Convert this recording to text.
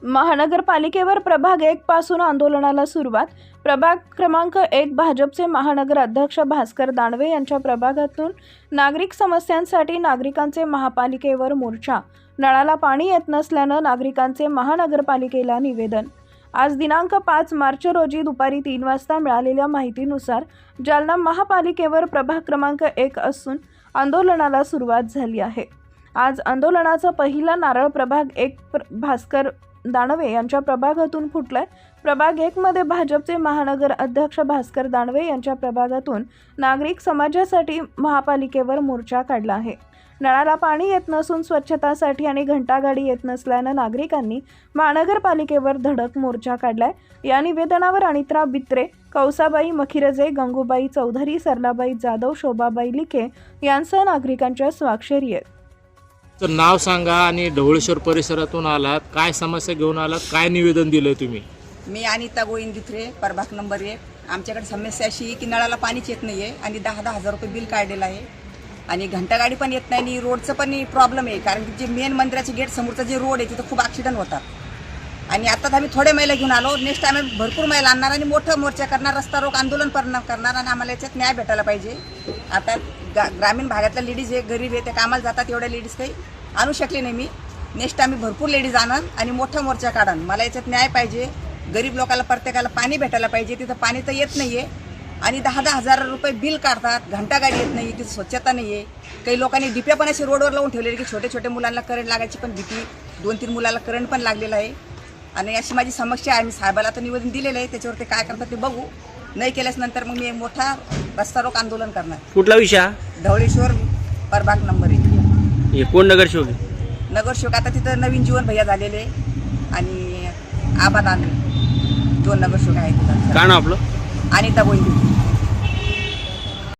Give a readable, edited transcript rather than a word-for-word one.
महानगरपालिकेवर प्रभाग 1 पासून आंदोलनाला सुरुवात। प्रभाग क्रमांक 1 भाजपचे महानगर अध्यक्ष भास्कर दानवे यांच्या प्रभागातून नागरिक समस्यांसाठी नागरिकांचे महापालिकेवर मोर्चा। नळाला पाणी येत नसल्यानं नागरिकांचे महानगरपालिकेला निवेदन। आज दिनांक 5 मार्च रोजी दुपारी 3 वाजता मिळालेल्या माहितीनुसार जालना महापालिकेवर प्रभाग क्रमांक 1 असून आंदोलनाला सुरुवात झाली आहे। आज आंदोलनाचा पहिला नारळ प्रभाग 1 भास्कर दानवे यांच्या प्रभागातून फुटलाय। प्रभाग 1 मध्ये भाजपचे महानगर अध्यक्ष भास्कर दानवे यांच्या प्रभागातून नागरिक समाजासाठी महापालिकेवर मोर्चा काढला आहे। नळाला पाणी येत नसून स्वच्छतासाठी आणि घंटागाडी येत नसल्यानं नागरिकांनी महानगरपालिकेवर धडक मोर्चा काढलाय। या निवेदनावर अनित्रा बित्रे, कौसाबाई मखिरजे, गंगूबाई चौधरी, सरलाबाई जाधव, शोभाबाई लिखे यांसह नागरिकांच्या स्वाक्षरी आहेत। तर नाव सांगा आणि ढवळेश्वर परिसरातून आलात, काय समस्या घेऊन आलात, काय निवेदन दिलं तुम्ही? मी अनिता गोविंद बित्रे, प्रभाग नंबर 1। आमच्याकडे समस्या अशी की नळाला पाणीच येत नाही आहे आणि 10,000 रुपये बिल काढलेलं आहे आणि घंटागाडी पण येत नाही आणि रोडचं पण प्रॉब्लेम आहे, कारण की जे मेन मंदिराचे गेट समोरचा जे रोड आहे तिथं खूप ॲक्सिडेंट होतात आणि आता आम्ही थोडे महिला घेऊन आलो। नेक्स्ट आम्ही भरपूर महिला आणणार आणि मोठं मोर्चा करणार, रस्ता रोक आंदोलन करणार आणि आम्हाला याच्यात न्याय भेटायला पाहिजे। आता ग्रामीण भागातल्या लेडीज आहे, गरीब आहे, त्या कामाला जातात, एवढ्या लेडीज काही आणू शकले नाही मी। नेक्स्ट आम्ही भरपूर लेडीज आणणार आणि मोठा मोर्चा काढणार। मला याच्यात न्याय पाहिजे, गरीब लोकांना प्रत्येकाला पाणी भेटायला पाहिजे। तिथं पाणी तर येत नाही आहे आणि 10,000 रुपये बिल काढतात, घंटागाडी येत नाही, तिथं स्वच्छता नाही आहे। काही लोकांनी डिप्या पण असे रोडवर लावून ठेवलेले की छोटे छोटे मुलांना करंट लागायची पण भीती, 2-3 मुलाला करंट पण लागलेला आहे आणि अशी माझी समस्या आहे। मी साहेबाला तर निवेदन दिलेलं आहे, त्याच्यावर ते काय करतात ते बघू। नाही केल्यास नंतर मग मी मोठा रस्ता रोक आंदोलन करणार। कुठला विषय? ढवळेश्वर प्रभाग नंबर 1। हे कोण नगरसेवक? नगरसेवक आता तिथं नवीन जीवन भैया झालेले आणि आबादान 2 नगरसेवक आहेत तिथं। काय नाव आपलं? अनिता गोविंद।